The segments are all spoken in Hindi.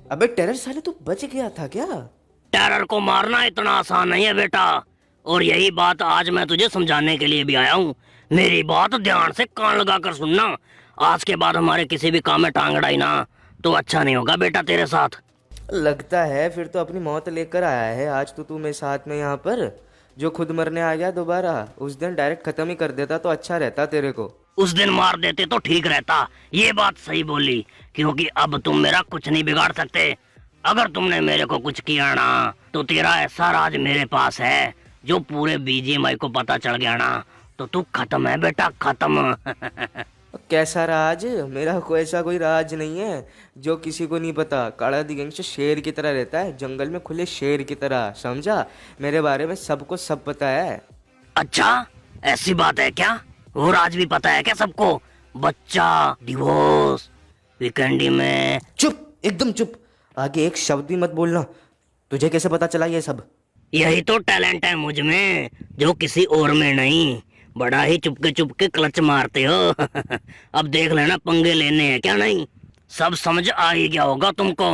अबे टेरर साले तू बच गया था क्या? टेरर को मारना इतना आसान नहीं है बेटा। और यही बात आज मैं तुझे समझाने के लिए भी आया हूँ। मेरी बात ध्यान से कान लगा कर सुनना। आज के बाद हमारे किसी भी काम में टांग अड़ाई ना तो अच्छा नहीं होगा बेटा तेरे साथ। लगता है फिर तो अपनी मौत लेकर आया है आज तो तू मेरे साथ में यहाँ पर। जो खुद मरने आ गया दोबारा, उस दिन डायरेक्ट खत्म ही कर देता तो अच्छा रहता तेरे को। उस दिन मार देते तो ठीक रहता, ये बात सही बोली। क्योंकि अब तुम मेरा कुछ नहीं बिगाड़ सकते। अगर तुमने मेरे को कुछ किया ना तो तेरा ऐसा राज मेरे पास है जो पूरे बीजीएमआई को पता चल गया ना तो तू खत्म है बेटा, खत्म। कैसा राज? मेरा कोई ऐसा कोई राज नहीं है जो किसी को नहीं पता। काला दी गैंगस्टर शेर की तरह रहता है, जंगल में खुले शेर की तरह, समझा? मेरे बारे में सबको सब पता है। अच्छा, ऐसी बात है क्या? वो राज भी पता है क्या सबको? बच्चा, डिवोर्स, वीकेंडी में। चुप, एकदम चुप। आगे एक शब्द भी मत बोलना। तुझे कैसे पता चला ये सब? यही तो टैलेंट है मुझ में जो किसी और में नहीं। बड़ा ही चुपके चुपके क्लच मारते हो। अब देख लेना, पंगे लेने हैं क्या? नहीं, सब समझ आ ही गया होगा तुमको।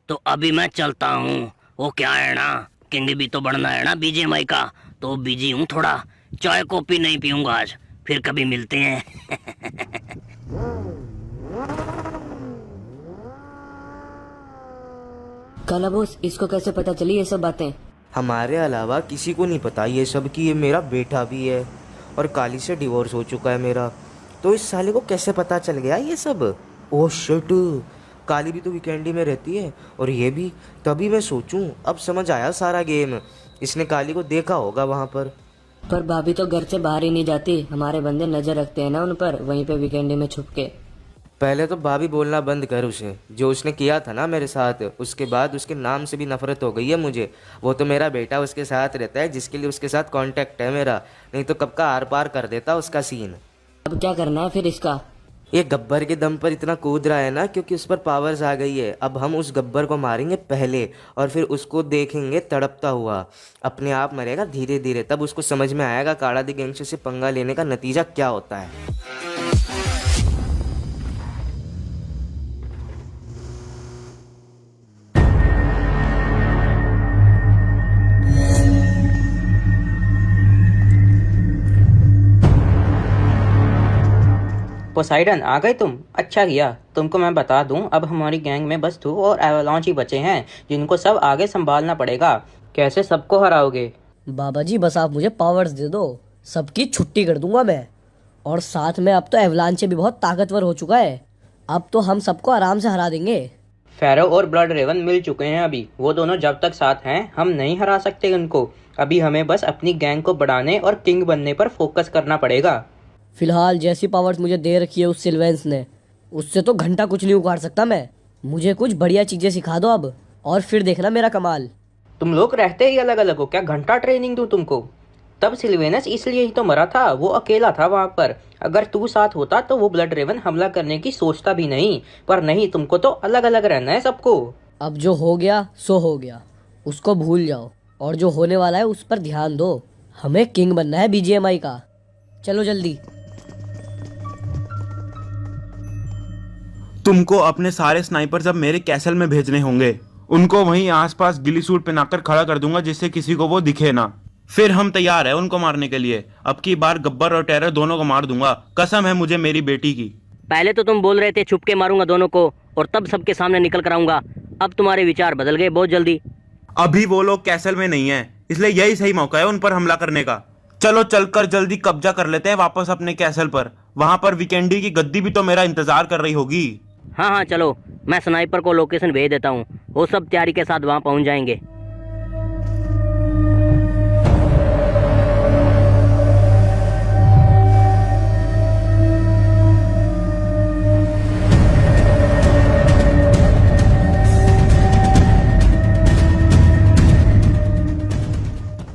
तो अभी मैं चलता हूँ। वो क्या है ना, किंग भी तो बनना है ना बीजीएमआई का। तो बिजी हूँ थोड़ा, चाय कॉफी नहीं पीऊंगा आज। फिर कभी मिलते हैं। काला बॉस, इसको कैसे पता चली ये सब बातें? हमारे अलावा किसी को नहीं पता ये सब कि ये मेरा बेटा भी है और काली से डिवोर्स हो चुका है मेरा। तो इस साले को कैसे पता चल गया ये सब? ओह शिट, काली भी तो वीकेंडी में रहती है और ये भी। तभी मैं सोचूं, अब समझ आया सारा गेम। इसने काली को देखा होगा वहाँ पर भाभी तो घर से बाहर ही नहीं जाती। हमारे बंदे नजर रखते हैं ना उन पर, वहीं पे वीकेंड में छुप के। पहले तो भाभी बोलना बंद कर उसे। जो उसने किया था ना मेरे साथ, उसके बाद उसके नाम से भी नफरत हो गई है मुझे। वो तो मेरा बेटा उसके साथ रहता है जिसके लिए उसके साथ कांटेक्ट है मेरा। नहीं तो कब का आर पार कर देता उसका सीन। अब क्या करना है फिर इसका? ये गब्बर के दम पर इतना कूद रहा है ना क्योंकि उस पर पावर्स आ गई है। अब हम उस गब्बर को मारेंगे पहले और फिर उसको देखेंगे तड़पता हुआ। अपने आप मरेगा धीरे धीरे, तब उसको समझ में आएगा काला दी गैंगस्टर से पंगा लेने का नतीजा क्या होता है। पोसाइडन, आ गए तुम? अच्छा किया। तुमको मैं बता दूं, अब हमारी गैंग में बस तू और एवालांच ही बचे हैं जिनको सब आगे संभालना पड़ेगा। कैसे सबको हराओगे? बाबा जी बस आप मुझे पावर्स दे दो, सबकी छुट्टी कर दूंगा मैं। और साथ में अब तो एवलांचे भी बहुत ताकतवर हो चुका है। अब तो हम सबको आराम से हरा देंगे। फेरो और ब्लड रेवन मिल चुके हैं अभी। वो दोनों जब तक साथ हैं हम नहीं हरा सकते उनको। अभी हमें बस अपनी गैंग को बढ़ाने और किंग बनने पर फोकस करना पड़ेगा। फिलहाल जैसी पावर्स मुझे दे रखी है उस सिल्वेंस ने, उससे तो घंटा कुछ नहीं उखाड़ सकता मैं। मुझे कुछ बढ़िया चीजें सिखा दो अब, और फिर देखना मेरा कमाल। तुम लोग रहते ही अलग अलग हो, क्या घंटा ट्रेनिंग दूं तुमको? तब सिल्वेनस इसलिए ही तो मरा था, वो अकेला था वहां पर। अगर तू साथ होता तो वो ब्लड रेवन हमला करने की सोचता भी नहीं। पर नहीं, तुमको तो अलग अलग रहना है सबको। अब जो हो गया सो हो गया, उसको भूल जाओ और जो होने वाला है उस पर ध्यान दो। हमें किंग बनना है बीजीएमआई का। चलो जल्दी। तुमको अपने सारे स्नाइपर्स अब मेरे कैसल में भेजने होंगे। उनको वहीं आसपास गिली सूट पहनाकर खड़ा कर दूंगा जिससे किसी को वो दिखे ना। फिर हम तैयार है उनको मारने के लिए। अब की बार गब्बर और टेरर दोनों को मार दूंगा, कसम है मुझे मेरी बेटी की। पहले तो तुम बोल रहे थे छुप के मारूंगा दोनों को और तब सबके सामने निकल कर आऊंगा। अब तुम्हारे विचार बदल गए बहुत जल्दी। अभी वो लोग कैसल में नहीं है, इसलिए यही सही मौका है उन पर हमला करने का। चलो चलकर जल्दी कब्जा कर लेते हैं वापस अपने कैसल पर। वहां पर वीकेंडी की गद्दी भी तो मेरा इंतजार कर रही होगी। हाँ हाँ चलो, मैं स्नाइपर को लोकेशन भेज देता हूँ। वो सब तैयारी के साथ वहां पहुंच जाएंगे।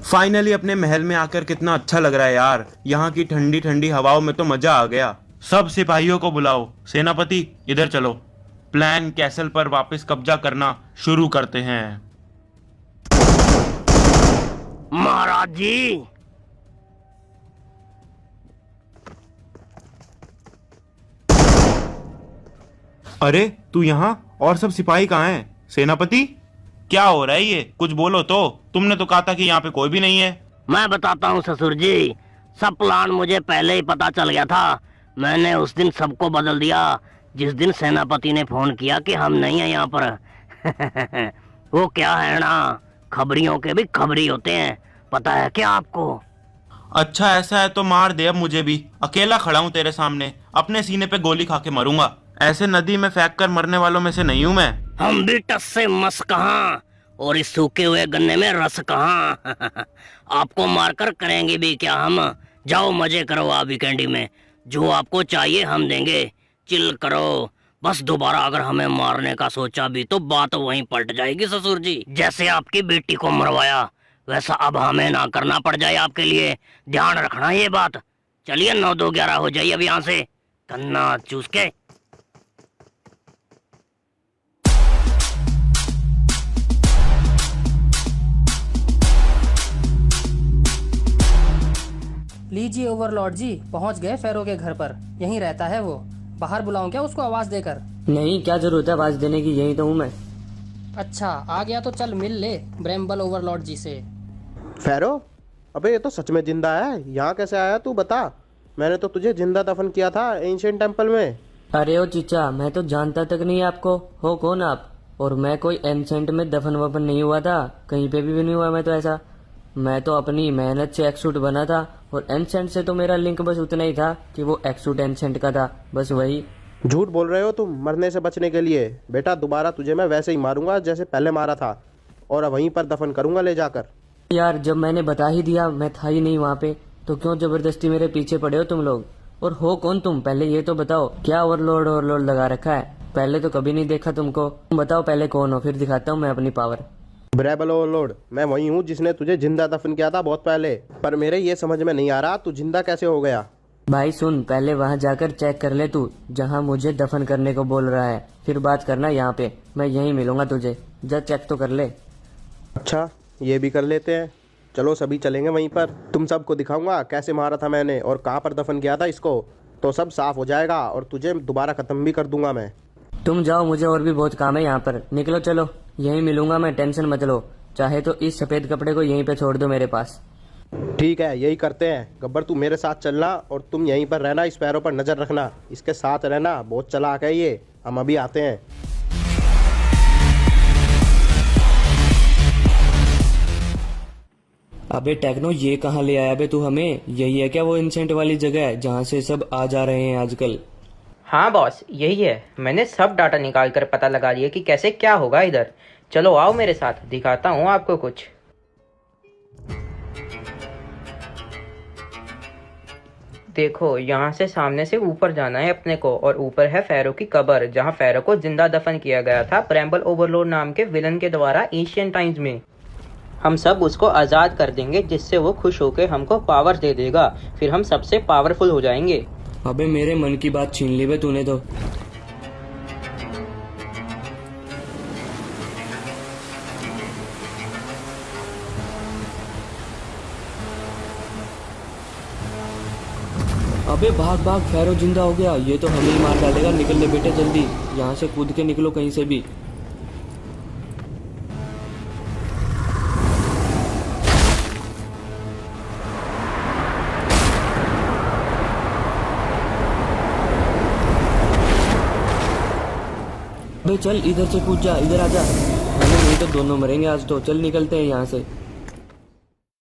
फाइनली अपने महल में आकर कितना अच्छा लग रहा है यार। यहाँ की ठंडी ठंडी हवाओं में तो मजा आ गया। सब सिपाहियों को बुलाओ। सेनापति इधर चलो। प्लान कैसल पर वापस कब्जा करना शुरू करते हैं। महाराज जी। अरे तू यहाँ, और सब सिपाही कहाँ हैं? सेनापति, क्या हो रहा है ये? कुछ बोलो तो। तुमने तो कहा था कि यहाँ पे कोई भी नहीं है। मैं बताता हूँ ससुर जी, सब प्लान मुझे पहले ही पता चल गया था। मैंने उस दिन सबको बदल दिया जिस दिन सेनापति ने फोन किया कि हम नहीं है यहाँ पर। वो क्या है ना, खबरियों के भी खबरी होते हैं, पता है क्या आपको? अच्छा ऐसा है तो मार दे अब मुझे भी। अकेला खड़ा हूँ तेरे सामने, अपने सीने पे गोली खा के मरूंगा। ऐसे नदी में फेंक कर मरने वालों में से नहीं हूँ मैं। हम भी टस से मस कहाँ, और इस सूखे हुए गन्ने में रस कहाँ। आपको मारकर करेंगे भी क्या हम। जाओ मजे करो आप वीकेंडी में, जो आपको चाहिए हम देंगे। चिल करो बस, दोबारा अगर हमें मारने का सोचा भी तो बात वहीं पलट जाएगी ससुर जी। जैसे आपकी बेटी को मरवाया वैसा अब हमें ना करना पड़ जाए आपके लिए, ध्यान रखना ये बात। चलिए 9 2 11 हो जाइए अब यहाँ से, कन्ना चूस के। लीजिए ओवरलॉर्ड जी, पहुंच गए फेरो के घर पर। यहीं रहता है वो। बाहर बुलाऊं क्या उसको आवाज देकर? नहीं, क्या जरूरत है आवाज देने की, यही तो हूँ मैं। अच्छा आ गया तो चल मिल ले ब्रेम्बल ओवरलॉर्ड जी से। फेरो, अबे ये तो सच में जिंदा है। यहाँ कैसे आया तू बता? मैंने तो तुझे जिंदा दफन किया था एंशिएंट टेम्पल में। अरे ओ चीचा, मैं तो जानता तक नहीं आपको। हो कौन आप? और मैं कोई एंसेंट में दफन वफन नहीं हुआ था, कहीं पे भी नहीं हुआ मैं तो ऐसा। मैं तो अपनी मेहनत से एक्सूट बना था, और एंसेंट से तो मेरा लिंक बस उतना ही था कि वो एक्सूट एंसेंट का था, बस वही। झूठ बोल रहे हो तुम मरने से बचने के लिए। बेटा दोबारा तुझे मैं वैसे ही मारूंगा जैसे पहले मारा था, और वहीं पर दफन करूंगा ले जाकर। यार जब मैंने बता ही दिया मैं था ही नहीं वहाँ पे, तो क्यों जबरदस्ती मेरे पीछे पड़े हो तुम लोग? और हो कौन तुम, पहले ये तो बताओ। क्या ओवरलोड लगा रखा है? पहले तो कभी नहीं देखा तुमको। तुम बताओ पहले कौन हो, फिर दिखाता हूँ मैं अपनी पावर। ब्रेबल ओवरलॉर्ड, मैं वही हूँ जिसने तुझे जिंदा दफन किया था बहुत पहले। पर मेरे ये समझ में नहीं आ रहा तू जिंदा कैसे हो गया। भाई सुन, पहले वहाँ जाकर चेक कर ले तू, जहाँ मुझे दफन करने को बोल रहा है, फिर बात करना यहाँ पे। मैं यहीं मिलूंगा तुझे, जा चेक तो कर ले। अच्छा ये भी कर लेते हैं, चलो सभी चलेंगे वहीं पर। तुम सबको दिखाऊंगा कैसे मारा था मैंने और कहाँ पर दफन किया था इसको, तो सब साफ हो जाएगा और तुझे दोबारा खत्म भी कर दूंगा मैं। तुम जाओ, मुझे और भी बहुत काम है यहाँ पर। निकलो चलो, यहीं मिलूंगा मैं, टेंशन मत लो। चाहे तो इस सफेद कपड़े को यहीं पे छोड़ दो मेरे पास। ठीक है यही करते हैं। गब्बर तू मेरे साथ चलना और तुम यहीं पर रहना, इस पैरों पर नजर रखना, इसके साथ रहना, बहुत चालाक है ये। हम अभी आते हैं। अबे टेक्नो, ये कहाँ ले आया बे तू हमें? यही है क्या वो इंसेंट वाली जगह है जहाँ से सब आ जा रहे हैं आजकल? हाँ बॉस यही है। मैंने सब डाटा निकाल कर पता लगा लिया कि कैसे क्या होगा इधर। चलो आओ मेरे साथ, दिखाता हूँ आपको कुछ। देखो यहाँ से सामने से ऊपर जाना है अपने को, और ऊपर है फेरो की कब्र, जहाँ फेरो को जिंदा दफन किया गया था ब्रेम्बल ओवरलॉर्ड नाम के विलन के द्वारा एशियन टाइम्स में। हम सब उसको आज़ाद कर देंगे, जिससे वो खुश होकर हमको पावर दे देगा, फिर हम सबसे पावरफुल हो जाएंगे। अबे मेरे मन की बात छीन ली बे तूने तो। अबे भाग भाग, फेरो जिंदा हो गया। ये तो हमें ही मार डालेगा। निकल ले बेटे जल्दी, यहाँ से कूद के निकलो कहीं से भी। अबे चल इधर से कूद जा, इधर आजा। अरे नहीं तो दोनों मरेंगे आज तो। चल निकलते हैं यहाँ से।